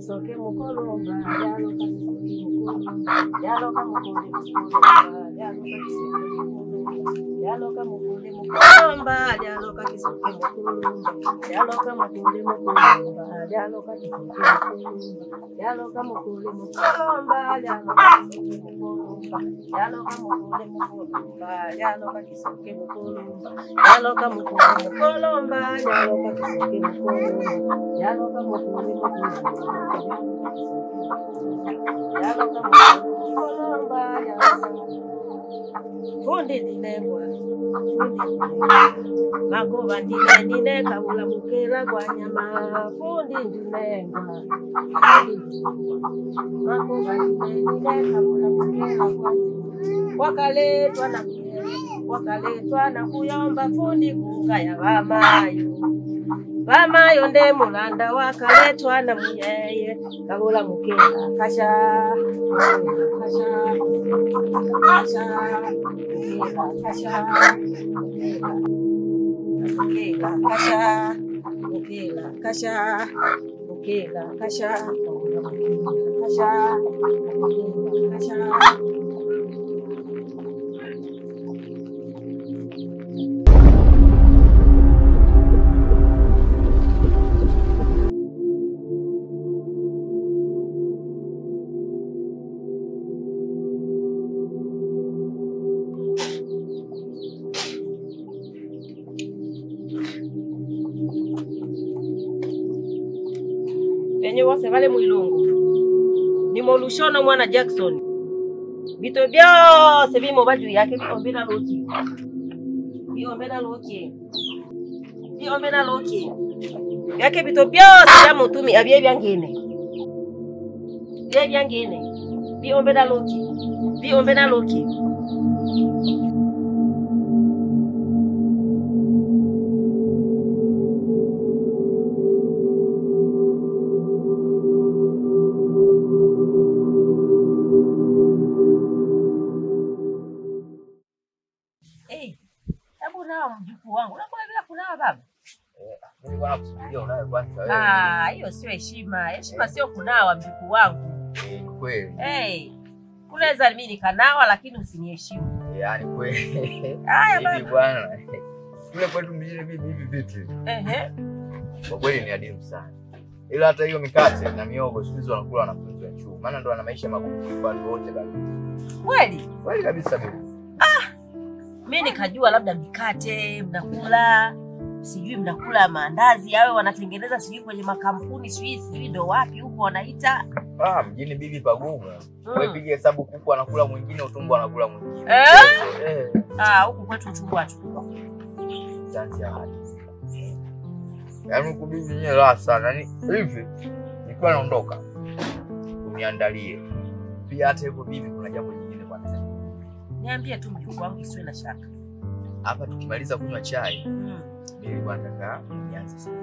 Soke mukolomba yaloka mukole yaloka mukole mukolomba yaloka kisoke mukolomba yaloka mukole mukolomba yaloka kisoke mukolomba yaloka mukole mukolomba yaloka mukole mukolomba yaloka kisoke mukolomba yaloka mukole mukolomba yaloka kisoke mukolomba yaloka mukole fundi dinengwa magoba ndine kabula mukela kwa nyama fundi dinengwa magoba ndine kabula mukela kwa nyama wakaletwa na kuyomba fundi kukaya Vamayo nde mulanda wakaletwa na muyeye kabula mukela kasha Penye wose vale muilungu ni Molushono mwana Jackson bito byose bimo baju yake biombena loki yake bito byose ya mutumi abye byangine biombena loki mjukuu wangu. Unakuwa bila kunawa baba? Mimi bwana kusudia unawe kwanza wewe. Hiyo sio heshima. Heshima sio kunawa mjukuu wangu. Kweli. Kunaweza mimi nikanawa lakini usiniheshimu. Yaani kweli. Haya baba. Hivi bwana. Kule kwetu mjini hivi vitu. Kwa kweli ni adimu sana. Ila hata hiyo mikate na miogo siku hizo wanakula wanafunzi wa chuo. Maana ndo wana maisha magumu kwa watu wote baba. Kweli? Kweli kabisa bibi. Mimi nikajua labda mikate mnakula, sijui mnakula maandazi au wanatengeneza sijui kwenye makampuni sijui ndo wapi huko wanaita. Mjini bibi pagumu. Wewe piga hesabu kuku anakula mwingine, utumbo anakula mwingine. Huko kwetu utumbo watu. Chanzi ya hadi. Yaani kubibi ni raha sana. Yaani hivi nikiwa naondoka uniandalie. Pia hata hivyo bibi kuna jambo lingine kwa sasa. Niambie tu mjukuu wangu isiwe na shaka. Hapa tukimaliza kunywa chai, mimi bwana nataka nianze safari.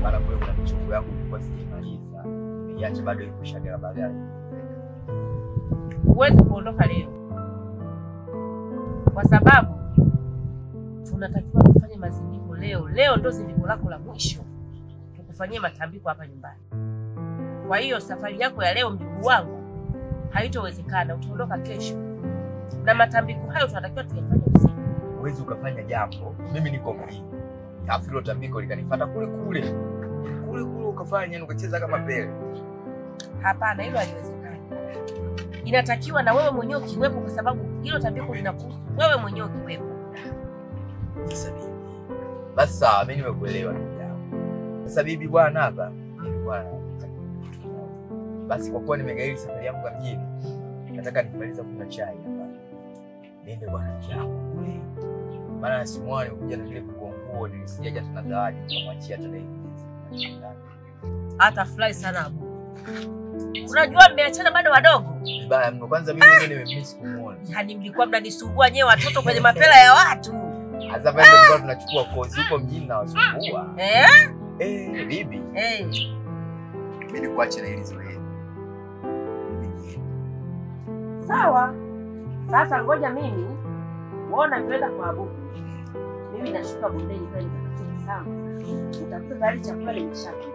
Bana kule kuna michongo yangu kwa sijamaliza. Niache bado iko shagala bagala. Huwezi kuondoka leo. Kwa sababu tunatakiwa kufanya mazindiko leo. Leo ndo zindiko lako la mwisho. Tukufanyie matambiko hapa nyumbani. Kwa hiyo safari yako ya leo mjukuu wangu haitowezekana, utaondoka kesho. Na matambiko hayo tunatakiwa tuyafanye usiku. Huwezi ukafanya jambo, mimi niko mjini. Alafu hilo tambiko likanifuata kule ukafanya ukacheza kama pele. Hapana, hilo haliwezekani. Inatakiwa na wewe mwenyewe kiwepo kwa sababu hilo tambiko linakuhusu wewe mwenyewe kiwepo. Sasa bibi. Basi sawa, mimi nimekuelewa ndugu yangu. Sasa bibi bwana hapa, bwana. Basi kwa kuwa nimegairi safari yangu ya mjini, nataka nimaliza kunywa chai hapa. Niende bwana changu kule. Maana simwani kuja na kile kukongo nguo nilisijaja tena zawadi nikamwachia tena hivi. Atafurahi sana Abu. Unajua mmeachana bado wadogo. Vibaya mno. Kwanza mimi mwenyewe nimemiss kumuona. Yaani mlikuwa mnanisumbua nyewe watoto kwenye mapela ya watu. Sasa pale ndio tunachukua kozi huko mjini na wasumbua. Bibi. Mimi nikuache na hili zoezi. Sawa. Sasa ngoja mimi uona kwenda kwa Abu. Mimi nashuka bondeni pale nikakutana sana. Utakuta tayari chakula kimeshapika.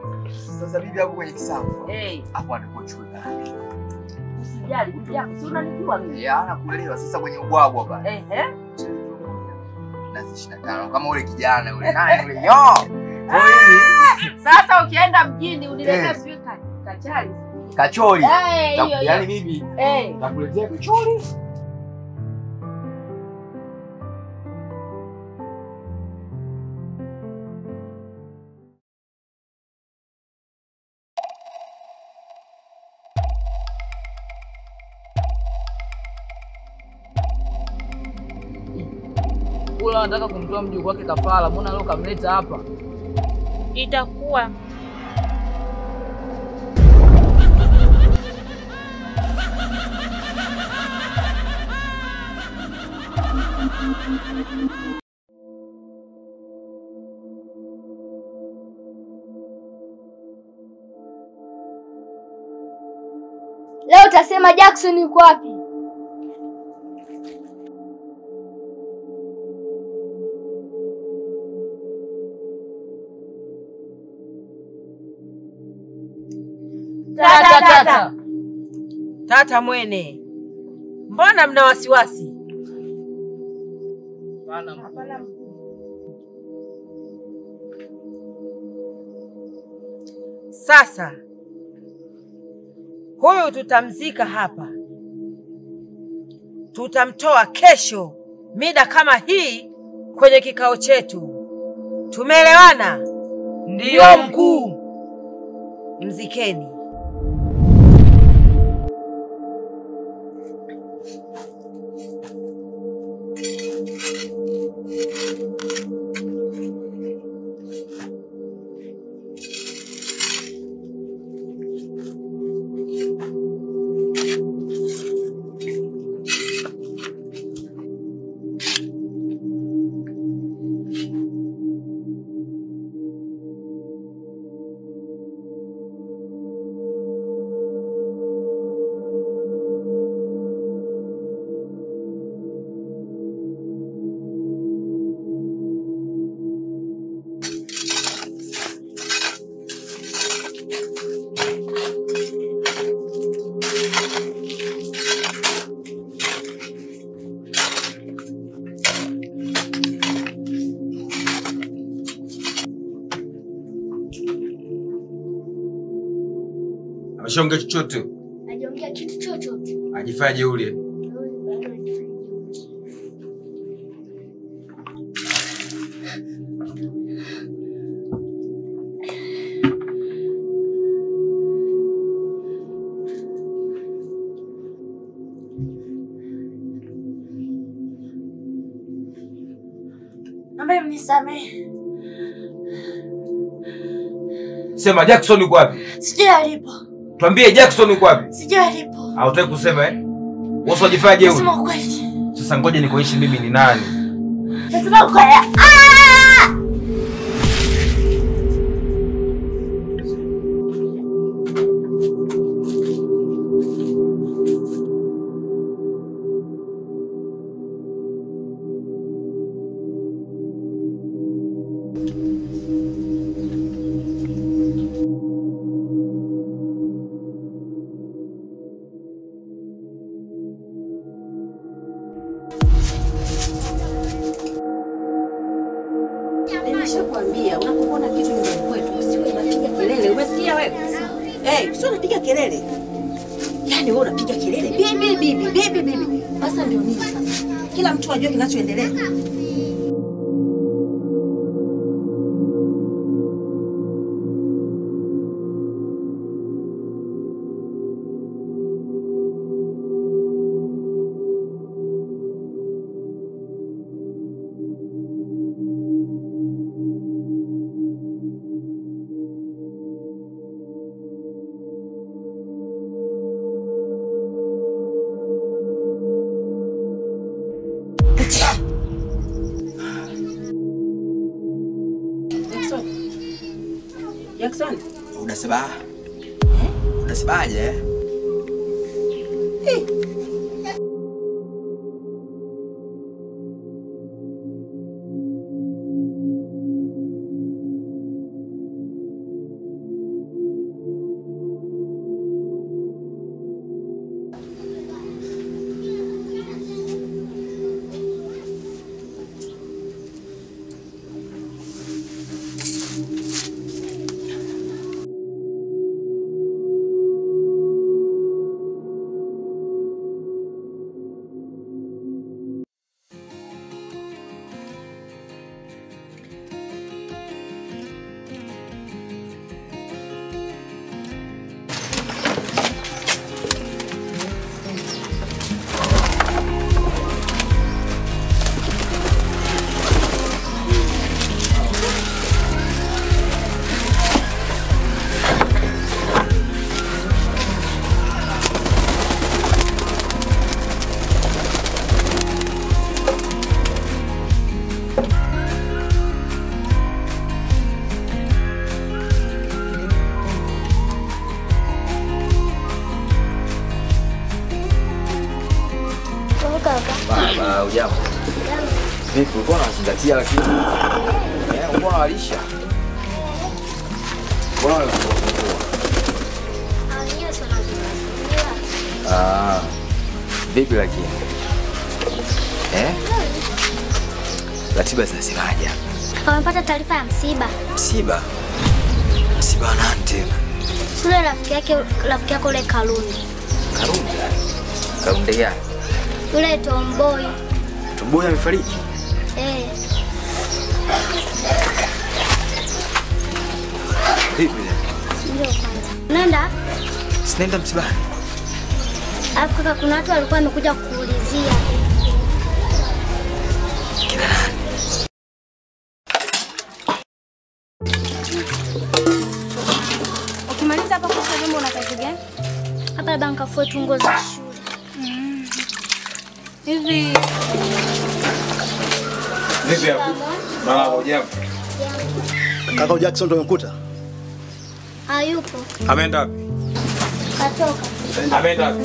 Sasa bibi hapo kwenye kisamvu. Hapo anakochukua gani? Usijali, bibi yako si unanijua mimi. Anakuelewa sasa kwenye ubwabwa pale. Na 25 kama ule kijana yule naye yule Sasa ukienda mjini uniletee sio kachali. Kachori. Yaani bibi. Nakuletea kachori. Kula anataka kumtoa mjukuu wake kafara. Mbona leo kamleta hapa? Itakuwa leo utasema Jackson yuko wapi? Tata mwene. Mbona mna wasiwasi? Hapana. Sasa huyu tutamzika hapa. Tutamtoa kesho mida kama hii kwenye kikao chetu. Tumeelewana? Ndio mkuu. Mzikeni. Ameshaongea chochote? Hajaongea kitu chochote. Ajifanye ule. Naomba mnisamehe. Sema Jackson yuko wapi? Sijui alipo. Tuambie Jackson yuko wapi? Sijui alipo. Hautaki kusema Wewe unajifanye ule. Sema ukweli. Sasa ngoja nikuonyeshe mimi ni nani. Sema ukweli. Nimeshakwambia unapoona kitu nyumbani kwetu usiwe unapiga kelele. Umesikia wewe? Usiwe unapiga kelele. Yaani wewe unapiga kelele. Bibi. Sasa ndio nini sasa? Kila mtu ajue kinachoendelea. Jackson. Unasemaje? Baba, ujambo. Vipi, ulikuwa unazingatia lakini? Ulikuwa unalisha? Mbona unafungua? Vipi lakini? Ratiba zinasemaje? Wamepata taarifa ya msiba. Msiba? Msiba nani tena? Sule rafiki yako ule Karundi. Karundi? Karundi gani? Yule Tomboy. Tomboy amefariki? Vipi? Ndio kwanza. Nenda? Sinaenda msibani. Alafu kaka, kuna watu walikuwa wamekuja kukuulizia. Kina nani? Ukimaliza hapa kwa jambo una kazi gani? Hapa labda nikafue tu nguo za shule. Hivi. Vipi hapo? Mara moja. Kaka Jackson ndo umekuta? Hayupo. Ameenda wapi? Katoka. Ameenda wapi?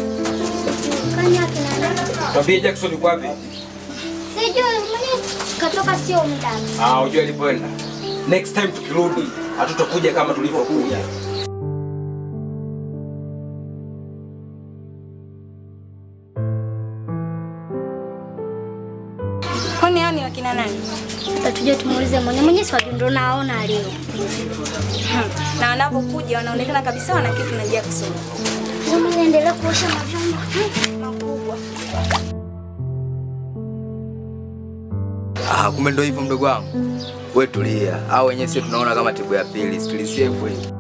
Kanya kina nani? Twambie Jackson yuko wapi? Sijui mwenye katoka sio muda. Unajua alipoenda. Next time tukirudi hatutakuja kama tulivyokuja. Kwani yani wakina nani? Tuje tumuulize mwenye swali ndo naona leo. Na wanapokuja wanaonekana kabisa wana kitu na Jackson. Mimi naendelea kuosha mavyombo makubwa. Kumbe ndo hivyo mdogo wangu. Wewe tulia. Wenyewe sisi tunaona kama tibu ya pili, tulisie hivyo.